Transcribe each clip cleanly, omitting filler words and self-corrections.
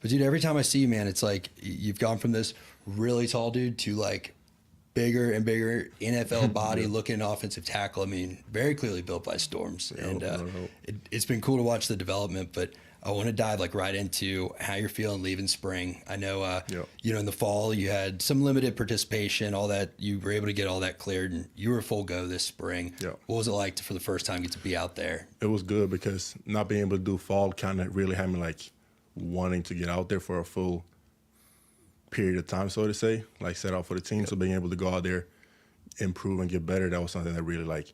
But dude, every time I see you, man, it's like you've gone from this really tall dude to like bigger and bigger NFL body looking offensive tackle. I mean, very clearly built by Storms. And it's been cool to watch the development, but I want to dive like right into how you're feeling leaving spring. I know, you know, in the fall you had some limited participation, all that, you were able to get all that cleared and you were full go this spring. What was it like to, for the first time, get to be out there? It was good because not being able to do fall kind of really had me like wanting to get out there for a full period of time, so to say, like set out for the team. So being able to go out there, improve and get better, that was something that really like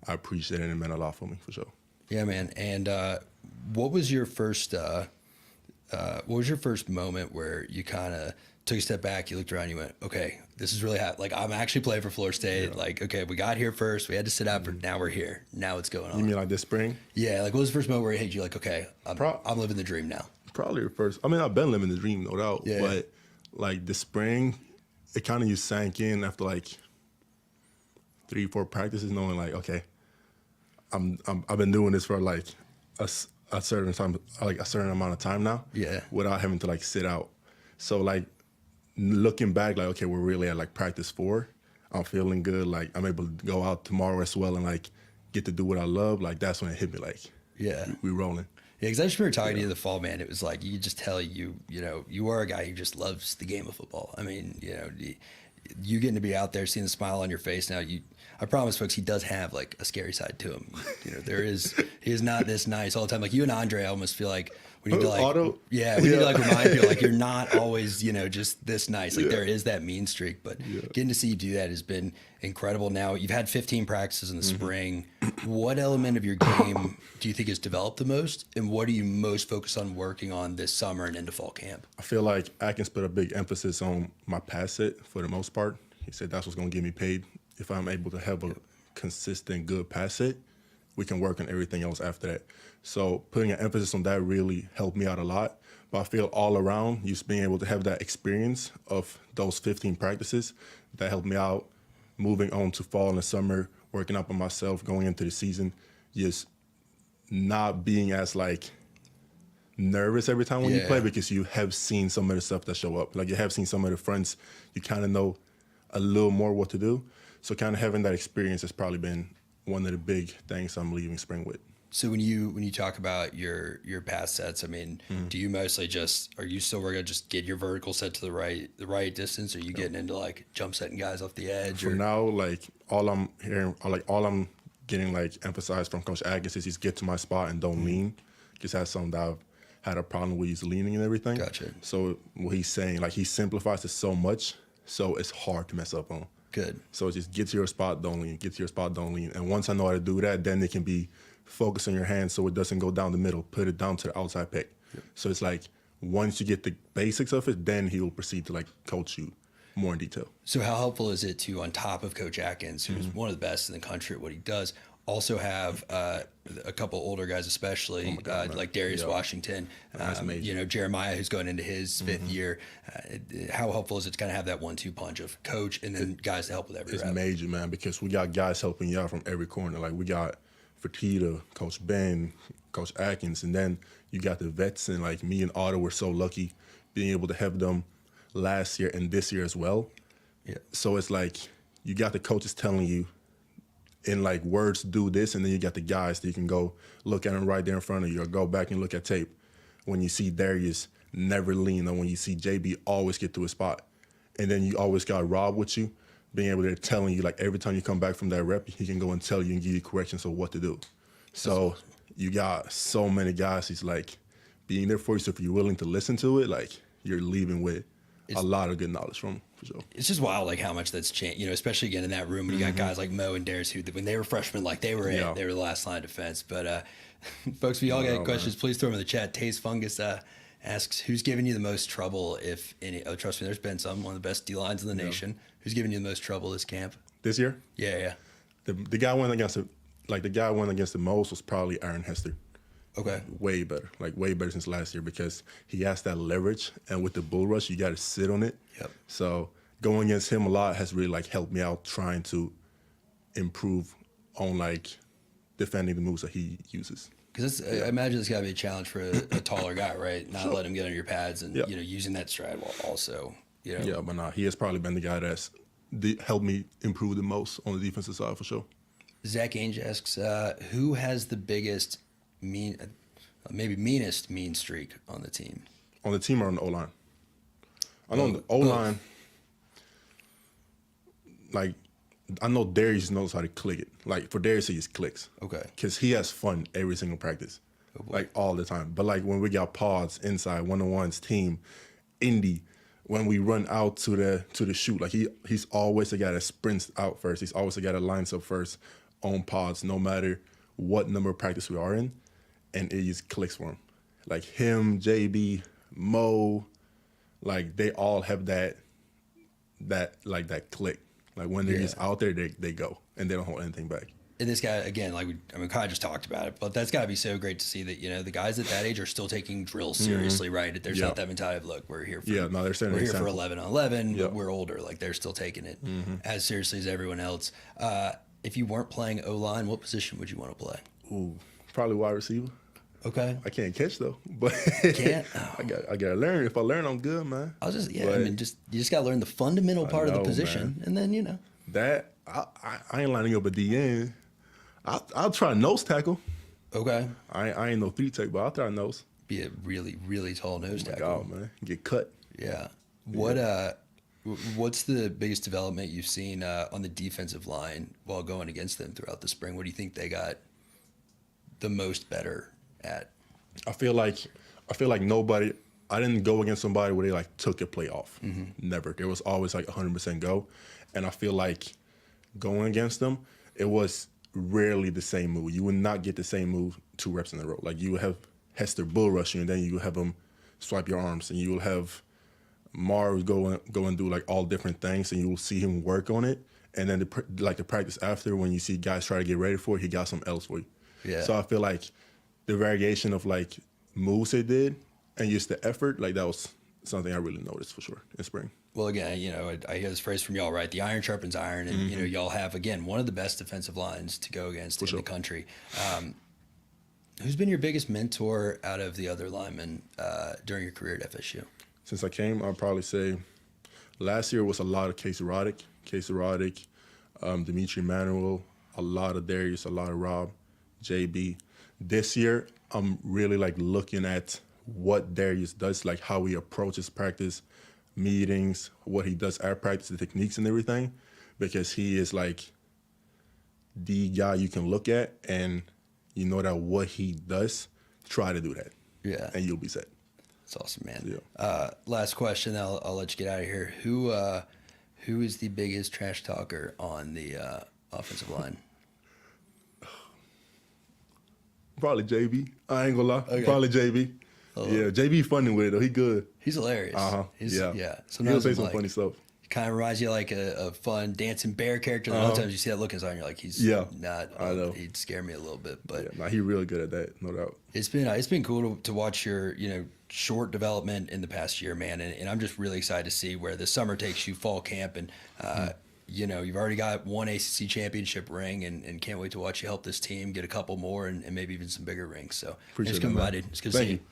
I appreciated and it meant a lot for me for sure. Yeah, man. And what was your first moment where you kind of took a step back, you looked around, you went, okay, this is really like I'm actually playing for Florida State. Like, okay, we got here first, we had to sit out, but now we're here. Now what's going on? You mean like this spring? Yeah, like what was the first moment where it hit you like, okay, I'm living the dream now? Probably the first. I mean, I've been living the dream, no doubt. Yeah. But like the spring, it kind of just sank in after like 3-4 practices, knowing like, okay, I've been doing this for like a certain time, like a certain amount of time now. Yeah. Without having to like sit out. So like looking back, like, okay, we're really at like practice 4. I'm feeling good. Like I'm able to go out tomorrow as well and like get to do what I love. Like that's when it hit me. Like, we rolling. Yeah, because I just remember talking to you in the fall, man. It was like you could just tell you know, you are a guy who just loves the game of football. I mean, you know, you getting to be out there, seeing the smile on your face now. I promise, folks, he does have like a scary side to him. You know, he is not this nice all the time. Like you and Andre, I almost feel like we need to like, we need to like remind you, like you're not always, you know, just this nice. Like there is that mean streak, but getting to see you do that has been incredible. Now you've had 15 practices in the spring. What element of your game do you think has developed the most, and what are you most focused on working on this summer and into fall camp? I feel like Atkins put a big emphasis on my pass set for the most part. He said that's what's going to get me paid. If I'm able to have a consistent, good pass set, we can work on everything else after that. So putting an emphasis on that really helped me out a lot. But I feel all around, just being able to have that experience of those 15 practices, that helped me out moving on to fall and the summer, working up on myself, going into the season, just not being as like nervous every time when you play, because you have seen some of the stuff that show up. Like you have seen some of the fronts, you kind of know a little more what to do. So kind of having that experience has probably been one of the big things I'm leaving spring with. So when you talk about your pass sets, I mean, do you mostly are you still working to just get your vertical set to the right distance? Or are you getting into like jump setting guys off the edge? For now, like all I'm getting like emphasized from Coach Atkins is get to my spot and don't lean. Just that's something that I've had a problem with, he's leaning and everything. Gotcha. So what he's saying, like he simplifies it so much, so it's hard to mess up on. Good. So just get to your spot, don't lean. Get to your spot, don't lean. And once I know how to do that, then it can be focus on your hands so it doesn't go down the middle. Put it down to the outside pick. Yep. So it's like once you get the basics of it, then he will proceed to like coach you more in detail. So how helpful is it to, on top of Coach Atkins, who's one of the best in the country at what he does, also have a couple older guys, especially like Darius Washington, you know, Jeremiah, who's going into his 5th year. How helpful is it to kind of have that 1-2 punch of coach and then guys to help with every rep? It's major, man, because we got guys helping you out from every corner. Like we got Fertitta, Coach Ben, Coach Atkins, and then you got the vets, and like me and Otto were so lucky being able to have them last year and this year as well. Yeah. So it's like you got the coaches telling you in like words, do this, and then you got the guys that you can go look at them right there in front of you, or go back and look at tape. When you see Darius never lean, or when you see JB always get to his spot, and then you always got Rob with you, being able to telling you like every time you come back from that rep, he can go and tell you and give you corrections of what to do. So you got so many guys. He's like being there for you. So if you're willing to listen to it, like you're leaving with a lot of good knowledge from him, for sure. It's just wild, like how much that's changed. You know, especially again in that room when you got guys like Mo and Darius, who when they were freshmen, like they were they were the last line of defense. But folks, if you all got questions, please throw them in the chat. Taze Fungus asks, who's giving you the most trouble, if any? Oh, trust me, there's been some. One of the best D lines in the nation. Who's giving you the most trouble this camp? This year? Yeah. The guy went against the most was probably Aaron Hester. Okay. Way better since last year, because he has that leverage, and with the bull rush, you got to sit on it. Yep. So going against him a lot has really like helped me out trying to improve on like defending the moves that he uses. Because I imagine it's got to be a challenge for a taller guy, right? Not Sure. let him get on your pads and Yeah. using that stride while also Yeah, but nah, he has probably been the guy that's helped me improve the most on the defensive side for sure. Zach Ainge asks, who has the biggest meanest mean streak on the team? On the team or on the O-line? I know on the O-line, like, I know Darius knows how to click it. Like, for Darius, he just clicks. Okay. Because he has fun every single practice. Like, all the time. But, like, when we got pods inside, one-on-ones, team, Indy, when we run out to the shoot, like, he's always the guy that sprints out first. He's always the guy that lines up first on pods, no matter what number of practice we are in. And it just clicks for him. Like, him, JB, Mo, like, they all have that click. Like, when they're just out there, they go, and they don't hold anything back. And this guy, again, Kai just talked about it, but that's got to be so great to see that, the guys at that age are still taking drills seriously, right? There's not that mentality of, look, we're here for, we're here for 11 on 11, but we're older. Like, they're still taking it as seriously as everyone else. If you weren't playing O-line, what position would you want to play? Ooh, probably wide receiver. Okay. I can't catch, though, but Can't? Oh. I got to learn. If I learn, I'm good, man. I mean, you just got to learn the fundamental part of the position, man. and then, That, I ain't lining up a DN. I'll try nose tackle. Okay. I ain't no 3-tech, but I'll try nose. Be a really, really tall nose tackle. Oh, man. Get cut. Yeah. What's the biggest development you've seen on the defensive line while going against them throughout the spring? What do you think they got the most better at? I feel like nobody. I didn't go against somebody where they like took a play off. Never. There was always like 100% go, and I feel like going against them, it was rarely the same move. You would not get the same move 2 reps in a row. Like you would have Hester bull rush you, and then you would have him swipe your arms, and you will have Mars go and do like all different things, and you will see him work on it. And then the practice after, when you see guys try to get ready for it, he got something else for you. Yeah. So I feel like the variation of like moves they did and just the effort, like that was something I really noticed for sure in spring. Well, again, I hear this phrase from y'all, right? The iron sharpens iron, and y'all have, again, one of the best defensive lines to go against in the country. Who's been your biggest mentor out of the other linemen during your career at FSU? Since I came, I'd probably say last year was a lot of Casey Roddick, Dimitri Manuel, a lot of Darius, a lot of Rob, JB. This year, I'm really like looking at what Darius does, like how he approaches practice, meetings, what he does at practice, the techniques and everything, because he is like the guy you can look at and you know that what he does, try to do that. Yeah. And you'll be set. That's awesome, man. Yeah. Last question, I'll let you get out of here. Who is the biggest trash talker on the offensive line? Probably JB. I ain't gonna lie. Okay. Probably JB. Yeah, JB funny with it though. He good. He's hilarious. Yeah. Sometimes He'll say some funny stuff. Kind of reminds you like a fun dancing bear character. Other times you see that look in his eye and you're like, he's not. I know. He'd scare me a little bit, but He's really good at that, no doubt. it's been cool to watch your short development in the past year, man, and I'm just really excited to see where the summer takes you, fall camp, and you've already got one ACC championship ring, and can't wait to watch you help this team get a couple more and maybe even some bigger rings. So Appreciate thanks for coming that, by, man. dude. It's good to Thank see you. you.